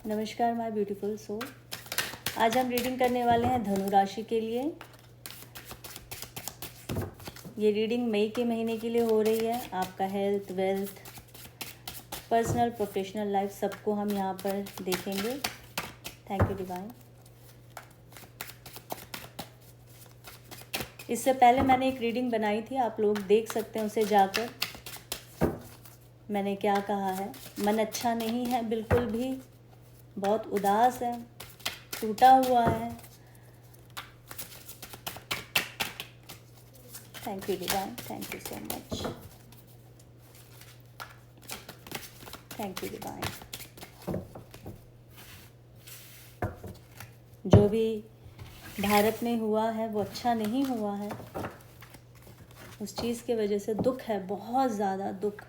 नमस्कार my beautiful soul. आज हम रीडिंग करने वाले हैं धनु राशि के लिए। ये रीडिंग मई के महीने के लिए हो रही है। आपका health, wealth, personal, professional life सबको हम यहाँ पर देखेंगे। Thank you divine. इससे पहले मैंने एक रीडिंग बनाई थी, आप लोग देख सकते हैं उसे जाकर। मैंने क्या कहा है, मन अच्छा नहीं है बिल्कुल भी, बहुत उदास है, टूटा हुआ है। Thank you divine, thank you so much, thank you divine. जो भी भारत में हुआ है वो अच्छा नहीं हुआ है। उस चीज़ की वजह से दुख है, बहुत ज़्यादा दुख,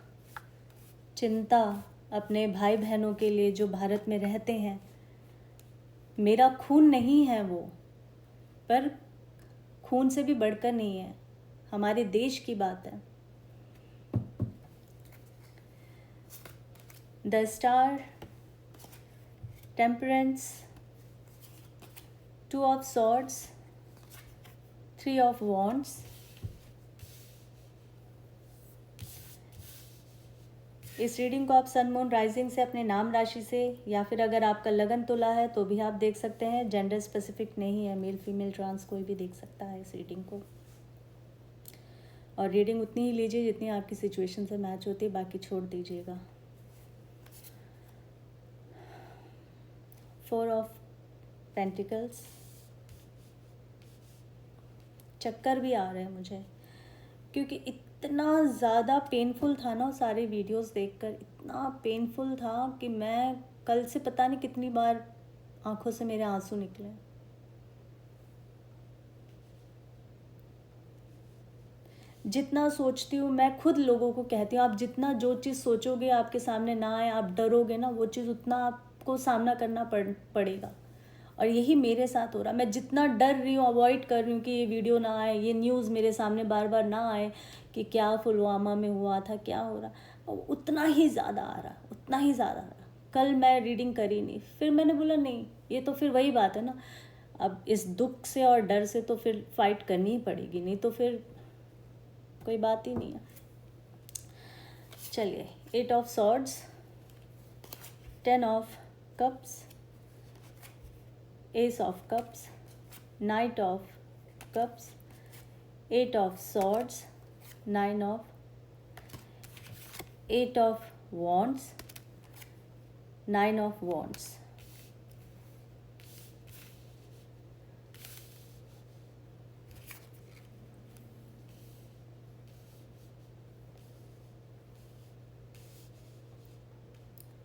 चिंता अपने भाई बहनों के लिए जो भारत में रहते हैं। मेरा खून नहीं है वो, पर खून से भी बढ़कर नहीं है, हमारे देश की बात है। The star, temperance, 2 of swords, 3 of wands. इस रीडिंग को आप सन, मून, राइजिंग से, अपने नाम राशि से, या फिर अगर आपका लगन तुला है तो भी आप देख सकते हैं। जेंडर स्पेसिफिक नहीं है, मेल, फीमेल, ट्रांस कोई भी देख सकता है इस रीडिंग को। और रीडिंग उतनी ही लीजिए जितनी आपकी सिचुएशन से मैच होती है, बाकी छोड़ दीजिएगा। 4 ऑफ पेंटिकल्स, चक्कर भी आ रहे हैं मुझे, क्योंकि इतना ज़्यादा पेनफुल था ना सारे वीडियोस देखकर, इतना पेनफुल था कि मैं कल से पता नहीं कितनी बार आंखों से मेरे आंसू निकले। जितना सोचती हूँ, मैं खुद लोगों को कहती हूँ, आप जितना जो चीज़ सोचोगे आपके सामने ना आए, आप डरोगे ना, वो चीज़ उतना आपको सामना करना पड़ेगा। और यही मेरे साथ हो रहा। मैं जितना डर रही हूँ, अवॉइड कर रही हूँ कि ये वीडियो ना आए, ये न्यूज़ मेरे सामने बार बार ना आए कि क्या पुलवामा में हुआ था, क्या हो रहा, उतना ही ज़्यादा आ रहा, उतना ही ज़्यादा आ रहा। कल मैं रीडिंग करी नहीं, फिर मैंने बोला नहीं, ये तो फिर वही बात है ना, अब इस दुख से और डर से तो फिर फाइट करनी ही पड़ेगी, नहीं तो फिर कोई बात ही नहीं है। चलिए, 8 of swords, 10 of cups, S of cups, night of cups, 8 of swords, 9 of, 8 of wands, 9 of wands.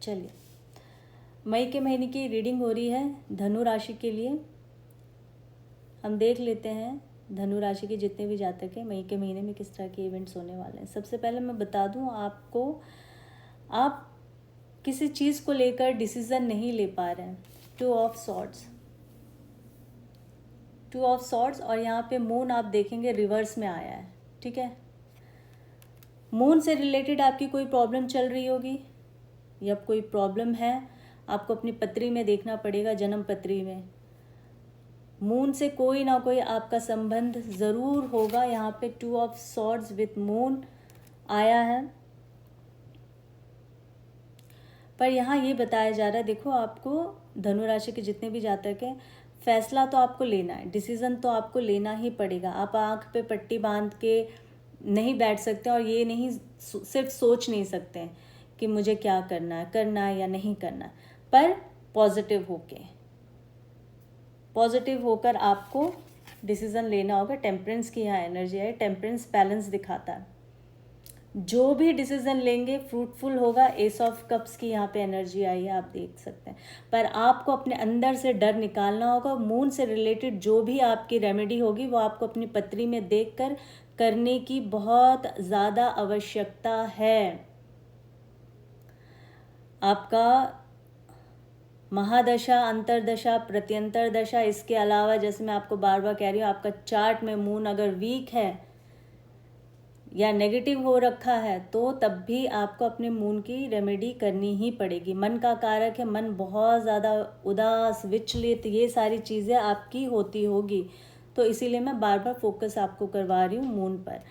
चलिए, मई के महीने की रीडिंग हो रही है धनु राशि के लिए। हम देख लेते हैं धनु राशि के जितने भी जातक हैं मई के महीने में किस तरह के इवेंट्स होने वाले हैं। सबसे पहले मैं बता दूं आपको, आप किसी चीज़ को लेकर डिसीजन नहीं ले पा रहे हैं। 2 ऑफ सॉर्ड्स, 2 ऑफ सॉर्ड्स, और यहाँ पे मून आप देखेंगे रिवर्स में आया है, ठीक है। मून से रिलेटेड आपकी कोई प्रॉब्लम चल रही होगी, या कोई प्रॉब्लम है, आपको अपनी पत्री में देखना पड़ेगा, जन्म पत्री में। मून से कोई ना कोई आपका संबंध ज़रूर होगा। यहाँ पे 2 ऑफ सॉर्ड्स विथ मून आया है, पर यहाँ ये बताया जा रहा है, देखो आपको धनु राशि के जितने भी जातक हैं, फैसला तो आपको लेना है, डिसीज़न तो आपको लेना ही पड़ेगा। आप आँख पे पट्टी बांध के नहीं बैठ सकते, और ये नहीं सिर्फ सोच नहीं सकते हैं कि मुझे क्या करना है या नहीं करना है, पर पॉजिटिव होकर आपको डिसीज़न लेना होगा। टेम्परेंस की यहाँ एनर्जी है, टेम्परेंस बैलेंस दिखाता है। जो भी डिसीजन लेंगे फ्रूटफुल होगा। एस ऑफ कप्स की यहाँ पे एनर्जी आई है, आप देख सकते हैं, पर आपको अपने अंदर से डर निकालना होगा। मून से रिलेटेड जो भी आपकी रेमेडी होगी वो आपको अपनी पत्री में देखकर करने की बहुत ज़्यादा आवश्यकता है। आपका महादशा, अंतरदशा, प्रत्यंतर दशा, इसके अलावा जैसे मैं आपको बार बार कह रही हूँ, आपका चार्ट में मून अगर वीक है या नेगेटिव हो रखा है तो तब भी आपको अपने मून की रेमेडी करनी ही पड़ेगी। मन का कारक है, मन बहुत ज़्यादा उदास, विचलित, ये सारी चीज़ें आपकी होती होगी, तो इसीलिए मैं बार बार फोकस आपको करवा रही हूँ मून पर।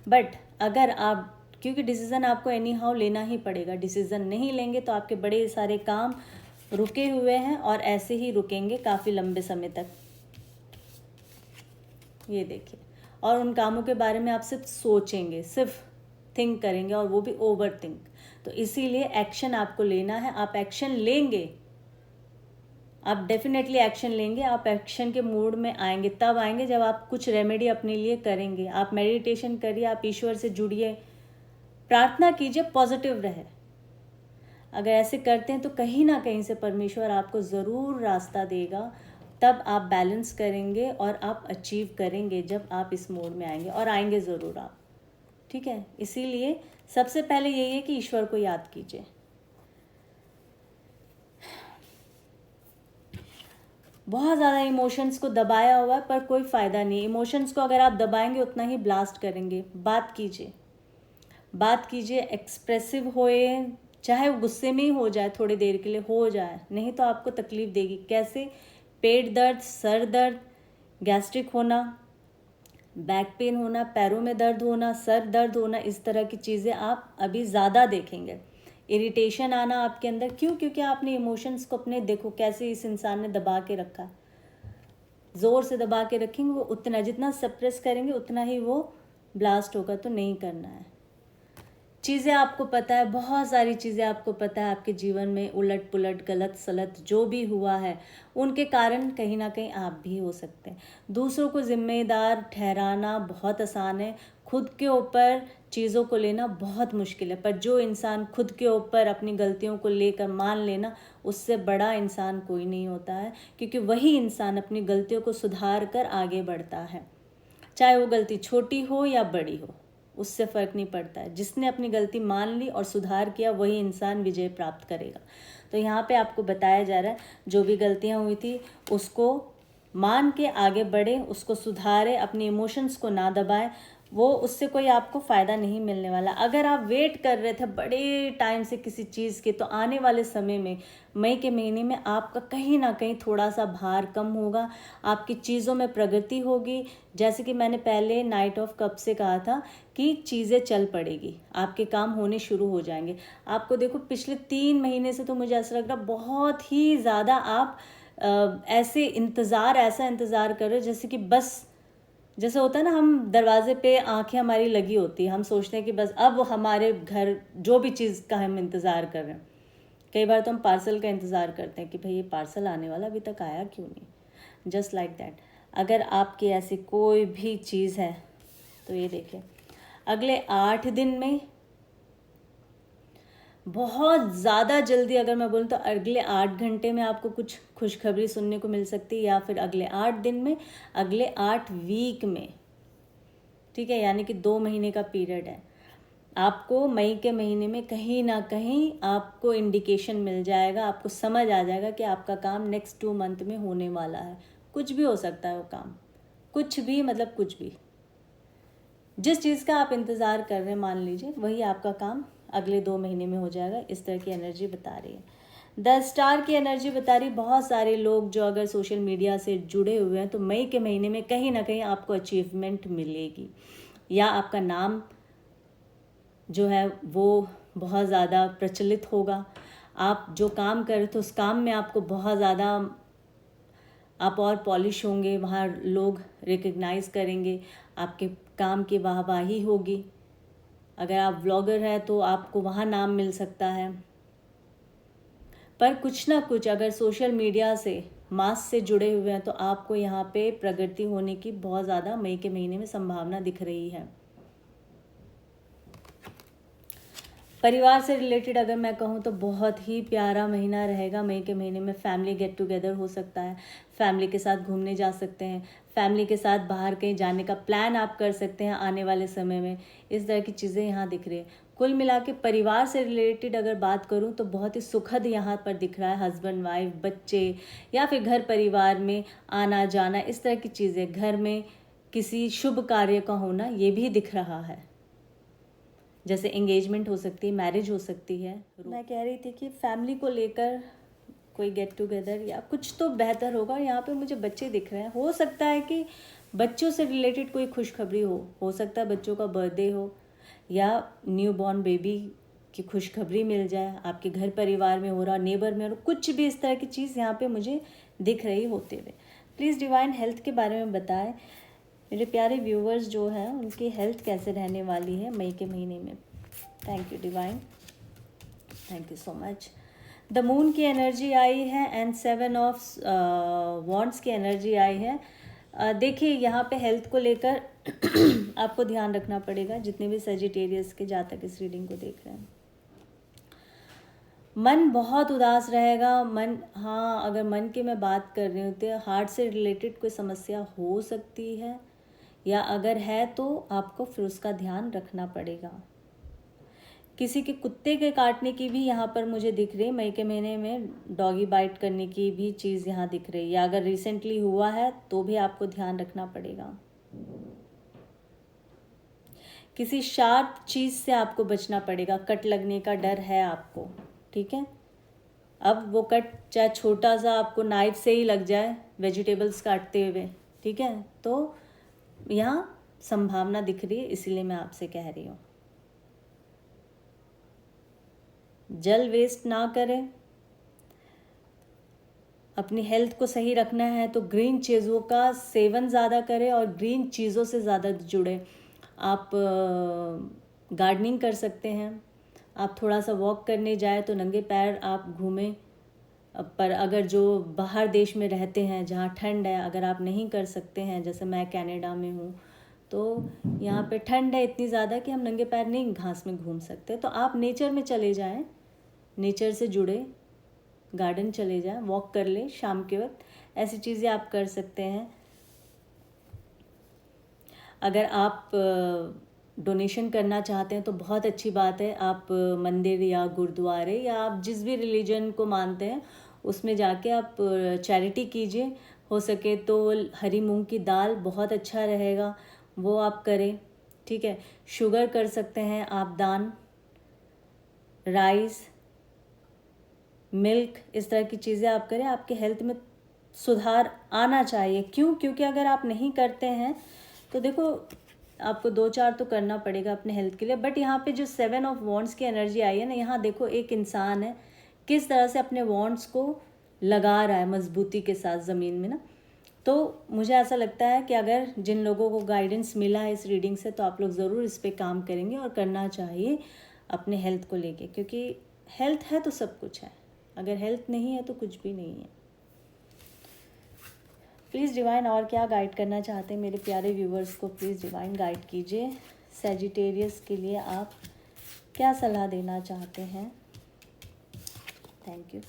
बट अगर आप, क्योंकि डिसीज़न आपको एनी हाउ लेना ही पड़ेगा, डिसीज़न नहीं लेंगे तो आपके बड़े सारे काम रुके हुए हैं और ऐसे ही रुकेंगे काफ़ी लंबे समय तक। ये देखिए, और उन कामों के बारे में आप सिर्फ सोचेंगे, सिर्फ थिंक करेंगे, और वो भी ओवर थिंक। तो इसीलिए एक्शन आपको लेना है। आप एक्शन लेंगे, आप डेफिनेटली एक्शन लेंगे। आप एक्शन के मूड में आएंगे, तब आएंगे जब आप कुछ रेमेडी अपने लिए करेंगे। आप मेडिटेशन करिए, आप ईश्वर से जुड़िए, प्रार्थना कीजिए, पॉजिटिव रहे। अगर ऐसे करते हैं तो कहीं ना कहीं से परमेश्वर आपको ज़रूर रास्ता देगा। तब आप बैलेंस करेंगे और आप अचीव करेंगे जब आप इस मोड में आएंगे, और आएंगे ज़रूर आप, ठीक है। इसीलिए सबसे पहले यही है कि ईश्वर को याद कीजिए। बहुत ज़्यादा इमोशंस को दबाया हुआ है पर कोई फ़ायदा नहीं। इमोशंस को अगर आप दबाएंगे उतना ही ब्लास्ट करेंगे। बात कीजिए, बात कीजिए, एक्सप्रेसिव होए, चाहे वो गुस्से में ही हो जाए, थोड़ी देर के लिए हो जाए, नहीं तो आपको तकलीफ देगी। कैसे? पेट दर्द, सर दर्द, गैस्ट्रिक होना, बैक पेन होना, पैरों में दर्द होना, सर दर्द होना, इस तरह की चीज़ें आप अभी ज़्यादा देखेंगे। इरिटेशन आना आपके अंदर, क्यों? क्योंकि आपने इमोशंस को अपने, देखो कैसे इस इंसान ने दबा के रखा है। ज़ोर से दबा के रखेंगे, वो उतना, जितना सप्रेस करेंगे उतना ही वो ब्लास्ट होगा। तो नहीं करना है। चीज़ें आपको पता है, बहुत सारी चीज़ें आपको पता है आपके जीवन में उलट पुलट, गलत सलत जो भी हुआ है, उनके कारण कहीं ना कहीं आप भी हो सकते हैं। दूसरों को जिम्मेदार ठहराना बहुत आसान है, खुद के ऊपर चीज़ों को लेना बहुत मुश्किल है। पर जो इंसान खुद के ऊपर अपनी गलतियों को लेकर मान लेना, उससे बड़ा इंसान कोई नहीं होता है, क्योंकि वही इंसान अपनी गलतियों को सुधार कर आगे बढ़ता है। चाहे वो गलती छोटी हो या बड़ी हो, उससे फ़र्क नहीं पड़ता है। जिसने अपनी गलती मान ली और सुधार किया, वही इंसान विजय प्राप्त करेगा। तो यहाँ पे आपको बताया जा रहा है, जो भी गलतियाँ हुई थी उसको मान के आगे बढ़े, उसको सुधारे, अपने इमोशंस को ना दबाएं। वो, उससे कोई आपको फ़ायदा नहीं मिलने वाला। अगर आप वेट कर रहे थे बड़े टाइम से किसी चीज़ के, तो आने वाले समय में, मई के महीने में, आपका कहीं ना कहीं थोड़ा सा भार कम होगा, आपकी चीज़ों में प्रगति होगी। जैसे कि मैंने पहले नाइट ऑफ कप से कहा था कि चीज़ें चल पड़ेगी, आपके काम होने शुरू हो जाएंगे। आपको देखो पिछले 3 महीने से तो मुझे ऐसा लग रहा बहुत ही ज़्यादा आप ऐसा इंतज़ार कर रहे हो, जैसे कि बस, जैसे होता है ना, हम दरवाजे पे आंखें हमारी लगी होती है, हम सोचते हैं कि बस अब हमारे घर जो भी चीज़ का हम इंतज़ार कर रहे हैं। कई बार तो हम पार्सल का इंतज़ार करते हैं कि भाई ये पार्सल आने वाला, अभी तक आया क्यों नहीं। जस्ट लाइक दैट, अगर आपकी ऐसी कोई भी चीज़ है तो ये देखिए, अगले 8 दिन में, बहुत ज़्यादा जल्दी अगर मैं बोलूँ तो अगले 8 घंटे में आपको कुछ खुशखबरी सुनने को मिल सकती है, या फिर अगले 8 दिन में, अगले 8 वीक में, ठीक है। यानी कि 2 महीने का पीरियड है। आपको मई के महीने में कहीं ना कहीं आपको इंडिकेशन मिल जाएगा, आपको समझ आ जाएगा कि आपका काम नेक्स्ट 2 मंथ में होने वाला है। कुछ भी हो सकता है वो काम, कुछ भी, मतलब कुछ भी, जिस चीज़ का आप इंतज़ार कर रहे हैं, मान लीजिए वही आपका काम अगले 2 महीने में हो जाएगा। इस तरह की एनर्जी बता रही है। 10 स्टार की एनर्जी बता रही। बहुत सारे लोग जो अगर सोशल मीडिया से जुड़े हुए हैं, तो मई के महीने में कहीं ना कहीं आपको अचीवमेंट मिलेगी, या आपका नाम जो है वो बहुत ज़्यादा प्रचलित होगा। आप जो काम कर रहे थे उस काम में आपको बहुत ज़्यादा, आप और पॉलिश होंगे, वहाँ लोग रिकग्नाइज़ करेंगे, आपके काम की वाहवाही होगी। अगर आप व्लॉगर हैं तो आपको वहाँ नाम मिल सकता है। पर कुछ ना कुछ अगर सोशल मीडिया से, मास से जुड़े हुए हैं, तो आपको यहाँ पे प्रगति होने की बहुत ज़्यादा मई के महीने में संभावना दिख रही है। परिवार से रिलेटेड अगर मैं कहूँ तो बहुत ही प्यारा महीना रहेगा। मई के महीने में फैमिली गेट टुगेदर हो सकता है, फैमिली के साथ घूमने जा सकते हैं, फैमिली के साथ बाहर कहीं जाने का प्लान आप कर सकते हैं आने वाले समय में। इस तरह की चीज़ें यहाँ दिख रही है। कुल मिला के परिवार से रिलेटेड अगर बात करूँ तो बहुत ही सुखद यहाँ पर दिख रहा है। हस्बैंड वाइफ, बच्चे, या फिर घर परिवार में आना जाना, इस तरह की चीज़ें, घर में किसी शुभ कार्य का होना, ये भी दिख रहा है। जैसे एंगेजमेंट हो सकती है, मैरिज हो सकती है। मैं कह रही थी कि फैमिली को लेकर कोई गेट टुगेदर या कुछ तो बेहतर होगा। यहाँ पे मुझे बच्चे दिख रहे हैं, हो सकता है कि बच्चों से रिलेटेड कोई खुशखबरी हो सकता है बच्चों का बर्थडे हो या न्यू बॉर्न बेबी की खुशखबरी मिल जाए, आपके घर परिवार में हो रहा, नेबर में हो रहा, कुछ भी इस तरह की चीज़ यहाँ पे मुझे दिख रही होते हुए। प्लीज़ डिवाइन हेल्थ के बारे में बताएं मेरे प्यारे व्यूवर्स जो हैं उनकी हेल्थ कैसे रहने वाली है मई के महीने में। Thank you divine, thank you so much. The moon की एनर्जी आई है एंड 7 ऑफ वॉन्ड्स की एनर्जी आई है। देखिए यहाँ पे हेल्थ को लेकर आपको ध्यान रखना पड़ेगा, जितने भी सजिटेरियस के जातक इस रीडिंग को देख रहे हैं। मन बहुत उदास रहेगा, मन, हाँ अगर मन की मैं बात कर रही हूँ तो हार्ट से रिलेटेड कोई समस्या हो सकती है, या अगर है तो आपको फिर उसका ध्यान रखना पड़ेगा। किसी के कुत्ते के काटने की भी यहाँ पर मुझे दिख रही, मई के महीने में डॉगी बाइट करने की भी चीज़ यहाँ दिख रही है, या अगर रिसेंटली हुआ है तो भी आपको ध्यान रखना पड़ेगा। किसी शार्प चीज़ से आपको बचना पड़ेगा, कट लगने का डर है आपको, ठीक है। अब वो कट चाहे छोटा सा आपको नाइफ से ही लग जाए वेजिटेबल्स काटते हुए, ठीक है, तो यहाँ संभावना दिख रही है, इसीलिए मैं आपसे कह रही हूँ जल वेस्ट ना करें। अपनी हेल्थ को सही रखना है तो ग्रीन चीज़ों का सेवन ज़्यादा करें और ग्रीन चीज़ों से ज़्यादा जुड़े। आप गार्डनिंग कर सकते हैं, आप थोड़ा सा वॉक करने जाए तो नंगे पैर आप घूमें। पर अगर जो बाहर देश में रहते हैं जहाँ ठंड है, अगर आप नहीं कर सकते हैं, जैसे मैं कनाडा में हूँ तो यहाँ पे ठंड है इतनी ज़्यादा कि हम नंगे पैर नहीं घास में घूम सकते, तो आप नेचर में चले जाएं, नेचर से जुड़े, गार्डन चले जाएं, वॉक कर ले शाम के वक्त, ऐसी चीज़ें आप कर सकते हैं। अगर आप डोनेशन करना चाहते हैं तो बहुत अच्छी बात है, आप मंदिर या गुरुद्वारे या आप जिस भी रिलीजन को मानते हैं उसमें जाके आप चैरिटी कीजिए। हो सके तो हरी मूंग की दाल बहुत अच्छा रहेगा, वो आप करें, ठीक है। शुगर कर सकते हैं आप दान, राइस, मिल्क, इस तरह की चीज़ें आप करें, आपके हेल्थ में सुधार आना चाहिए। क्यों? क्योंकि अगर आप नहीं करते हैं तो देखो आपको 2-4 तो करना पड़ेगा अपने हेल्थ के लिए। बट यहाँ पे जो 7 ऑफ वॉन्ड्स की एनर्जी आई है ना, यहाँ देखो एक इंसान है किस तरह से अपने वॉन्ड्स को लगा रहा है मजबूती के साथ ज़मीन में ना। तो मुझे ऐसा लगता है कि अगर जिन लोगों को गाइडेंस मिला है इस रीडिंग से तो आप लोग ज़रूर इस पर काम करेंगे और करना चाहिए अपने हेल्थ को लेके, क्योंकि हेल्थ है तो सब कुछ है, अगर हेल्थ नहीं है तो कुछ भी नहीं है। प्लीज़ डिवाइन और क्या गाइड करना चाहते हैं मेरे प्यारे व्यूवर्स को, प्लीज़ डिवाइन गाइड कीजिए। सैजिटेरियस के लिए आप क्या सलाह देना चाहते हैं? Thank you.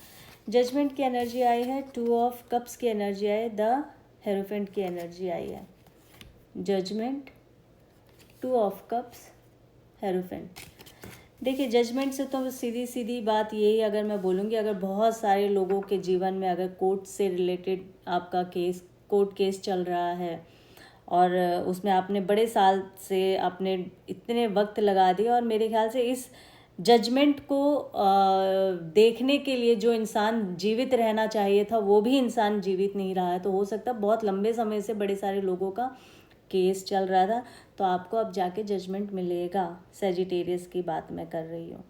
जजमेंट की एनर्जी आई है, 2 ऑफ कप्स की एनर्जी आई, द हेरोफेंट की एनर्जी आई है। Judgement, 2 of cups, hierophant. देखिए जजमेंट से तो सीधी सीधी बात यही, अगर मैं बोलूँगी, अगर बहुत सारे लोगों के जीवन में अगर कोर्ट से रिलेटेड आपका केस, कोर्ट केस चल रहा है और उसमें आपने बड़े साल से आपने इतने वक्त लगा दिया, और मेरे ख्याल से इस जजमेंट को देखने के लिए जो इंसान जीवित रहना चाहिए था वो भी इंसान जीवित नहीं रहा है, तो हो सकता है बहुत लंबे समय से बड़े सारे लोगों का केस चल रहा था, तो आपको अब जाके जजमेंट मिलेगा। सैजिटेरियस की बात मैं कर रही हूँ।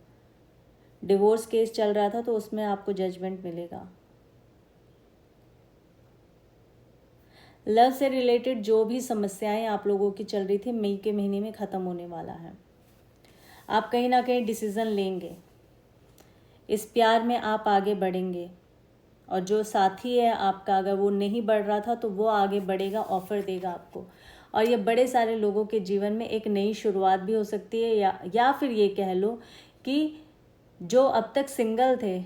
डिवोर्स केस चल रहा था तो उसमें आपको जजमेंट मिलेगा। लव से रिलेटेड जो भी समस्याएं आप लोगों की चल रही थी मई के महीने में ख़त्म होने वाला है। आप कहीं ना कहीं डिसीज़न लेंगे, इस प्यार में आप आगे बढ़ेंगे, और जो साथी है आपका अगर वो नहीं बढ़ रहा था तो वो आगे बढ़ेगा, ऑफ़र देगा आपको। और ये बड़े सारे लोगों के जीवन में एक नई शुरुआत भी हो सकती है, या फिर ये कह लो कि जो अब तक सिंगल थे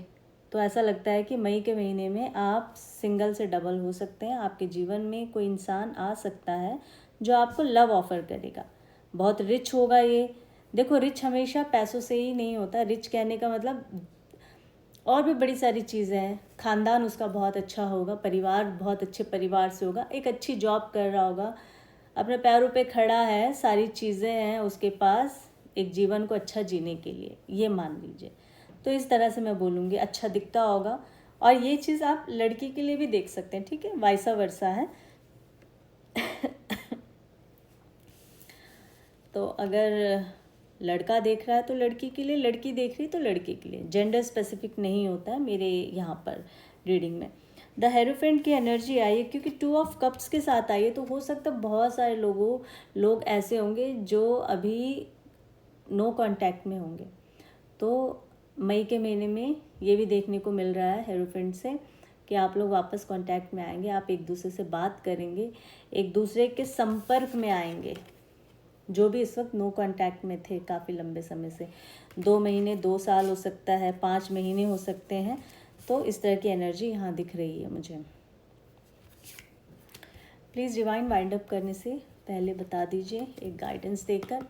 तो ऐसा लगता है कि मई के महीने में आप सिंगल से डबल हो सकते हैं। आपके जीवन में कोई इंसान आ सकता है जो आपको लव ऑफ़र करेगा, बहुत रिच होगा ये। देखो रिच हमेशा पैसों से ही नहीं होता, रिच कहने का मतलब और भी बड़ी सारी चीज़ें हैं। ख़ानदान उसका बहुत अच्छा होगा, परिवार बहुत अच्छे परिवार से होगा, एक अच्छी जॉब कर रहा होगा, अपने पैरों पे खड़ा है, सारी चीज़ें हैं उसके पास, एक जीवन को अच्छा जीने के लिए, ये मान लीजिए। तो इस तरह से मैं बोलूँगी, अच्छा दिखता होगा। और ये चीज़ आप लड़की के लिए भी देख सकते हैं, ठीक है, वाइसा वर्सा है। तो अगर लड़का देख रहा है तो लड़की के लिए, लड़की देख रही तो लड़के के लिए, जेंडर स्पेसिफिक नहीं होता है मेरे यहाँ पर रीडिंग में। द हेरोफेंट की एनर्जी आई है क्योंकि 2 ऑफ कप्स के साथ आई है, तो हो सकता है बहुत सारे लोग ऐसे होंगे जो अभी नो कांटेक्ट में होंगे। तो मई के महीने में ये भी देखने को मिल रहा है हेरोफेंट से कि आप लोग वापस कांटेक्ट में आएंगे, आप एक दूसरे से बात करेंगे, एक दूसरे के संपर्क में आएंगे, जो भी इस वक्त नो कांटेक्ट में थे काफ़ी लंबे समय से। 2 महीने, 2 साल हो सकता है, 5 महीने हो सकते हैं। तो इस तरह की एनर्जी यहाँ दिख रही है मुझे। प्लीज़ डिवाइन वाइंड अप करने से पहले बता दीजिए, एक गाइडेंस देकर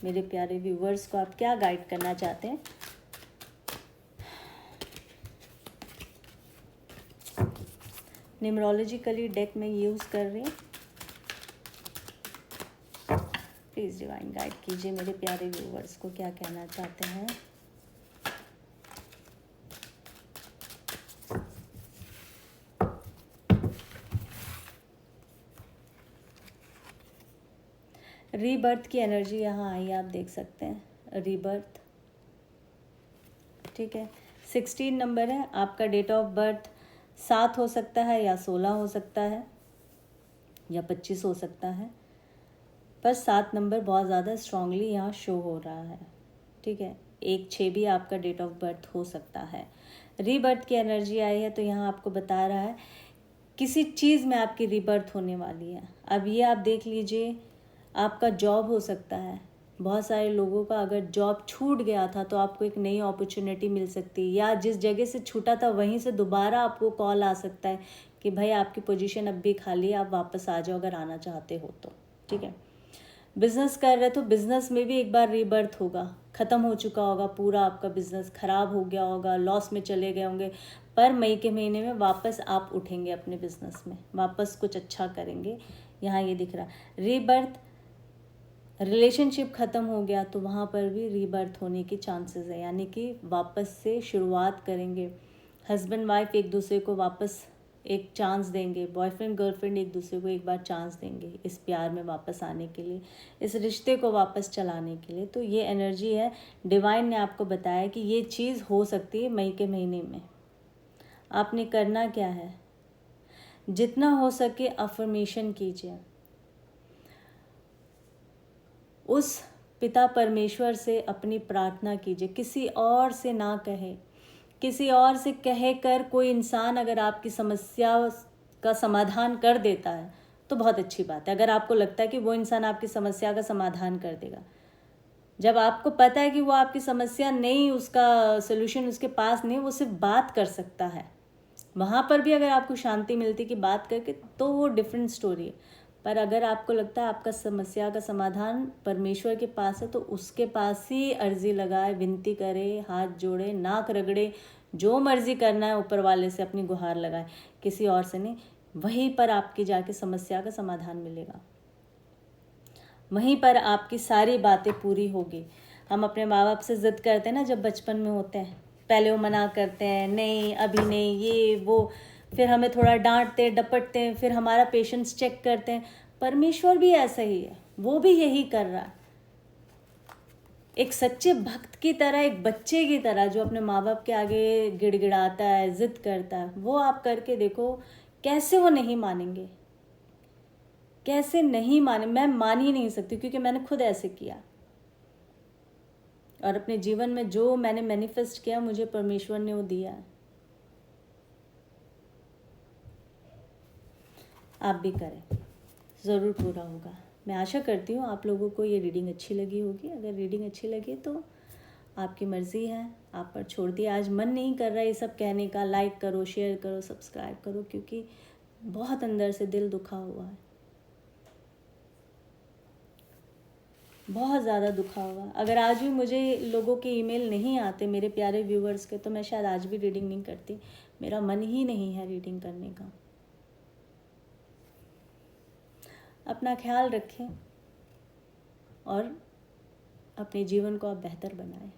मेरे प्यारे व्यूवर्स को आप क्या गाइड करना चाहते हैं। न्यूमरोलॉजिकली डेक में यूज़ कर रही हूँ। प्लीज़ डिवाइन गाइड कीजिए मेरे प्यारे व्यूवर्स को क्या कहना चाहते हैं। रीबर्थ की एनर्जी यहाँ आई, आप देख सकते हैं, रीबर्थ, ठीक है। 16 नंबर है आपका, डेट ऑफ बर्थ 7 हो सकता है या 16 हो सकता है या 25 हो सकता है, पर 7 नंबर बहुत ज़्यादा स्ट्रांगली यहाँ शो हो रहा है, ठीक है। 1-6 भी आपका डेट ऑफ बर्थ हो सकता है। रीबर्थ की एनर्जी आई है तो यहाँ आपको बता रहा है किसी चीज़ में आपकी रीबर्थ होने वाली है। अब ये आप देख लीजिए, आपका जॉब हो सकता है, बहुत सारे लोगों का अगर जॉब छूट गया था तो आपको एक नई अपॉर्चुनिटी मिल सकती है, या जिस जगह से छूटा था वहीं से दोबारा आपको कॉल आ सकता है कि भाई आपकी पोजीशन अब भी खाली है, आप वापस आ जाओ अगर आना चाहते हो तो, ठीक है। बिजनेस कर रहे तो बिजनेस में भी एक बार रीबर्थ होगा, ख़त्म हो चुका होगा पूरा आपका बिजनेस, ख़राब हो गया होगा, लॉस में चले गए होंगे, पर मई के महीने में वापस आप उठेंगे अपने बिजनेस में, वापस कुछ अच्छा करेंगे, यहाँ ये दिख रहा है। रीबर्थ, रिलेशनशिप ख़त्म हो गया तो वहाँ पर भी रीबर्थ होने की चांसेस है, यानी कि वापस से शुरुआत करेंगे। हस्बैंड वाइफ एक दूसरे को वापस एक चांस देंगे, बॉयफ्रेंड गर्लफ्रेंड एक दूसरे को एक बार चांस देंगे इस प्यार में वापस आने के लिए, इस रिश्ते को वापस चलाने के लिए। तो ये एनर्जी है, डिवाइन ने आपको बताया कि ये चीज़ हो सकती है मई के महीने में। आपने करना क्या है, जितना हो सके अफर्मेशन कीजिए, उस पिता परमेश्वर से अपनी प्रार्थना कीजिए, किसी और से ना कहे, किसी और से कह कर कोई इंसान अगर आपकी समस्या का समाधान कर देता है तो बहुत अच्छी बात है। अगर आपको लगता है कि वो इंसान आपकी समस्या का समाधान कर देगा, जब आपको पता है कि वो आपकी समस्या नहीं, उसका सलूशन उसके पास नहीं, वो सिर्फ बात कर सकता है, वहाँ पर भी अगर आपको शांति मिलती कि बात करके, तो वो डिफरेंट स्टोरी है। पर अगर आपको लगता है आपका समस्या का समाधान परमेश्वर के पास है तो उसके पास ही अर्जी लगाए, विनती करे, हाथ जोड़े, नाक रगड़े, जो मर्जी करना है ऊपर वाले से अपनी गुहार लगाए, किसी और से नहीं। वहीं पर आपकी जाके समस्या का समाधान मिलेगा, वहीं पर आपकी सारी बातें पूरी होगी। हम अपने माँ बाप से ज़िद करते हैं ना जब बचपन में होते हैं, पहले वो मना करते हैं, नहीं अभी नहीं, ये वो, फिर हमें थोड़ा डांटते डपटते हैं, फिर हमारा पेशेंस चेक करते हैं। परमेश्वर भी ऐसा ही है, वो भी यही कर रहा है, एक सच्चे भक्त की तरह, एक बच्चे की तरह जो अपने माँ बाप के आगे गिड़गिड़ाता है, ज़िद करता है। वो आप करके देखो कैसे वो नहीं मानेंगे, कैसे नहीं माने। मैं मान ही नहीं सकती क्योंकि मैंने खुद ऐसे किया, और अपने जीवन में जो मैंने मैनिफेस्ट किया मुझे परमेश्वर ने वो दिया है। आप भी करें, ज़रूर पूरा होगा। मैं आशा करती हूँ आप लोगों को ये रीडिंग अच्छी लगी होगी। अगर रीडिंग अच्छी लगी तो आपकी मर्ज़ी है, आप पर छोड़ दिया। आज मन नहीं कर रहा है ये सब कहने का, लाइक करो, शेयर करो, सब्सक्राइब करो, क्योंकि बहुत अंदर से दिल दुखा हुआ है, बहुत ज़्यादा दुखा हुआ। अगर आज भी मुझे लोगों के ईमेल नहीं आते, मेरे प्यारे व्यूवर्स के, तो मैं शायद आज भी रीडिंग नहीं करती। मेरा मन ही नहीं है रीडिंग करने का। अपना ख्याल रखें और अपने जीवन को आप बेहतर बनाएं।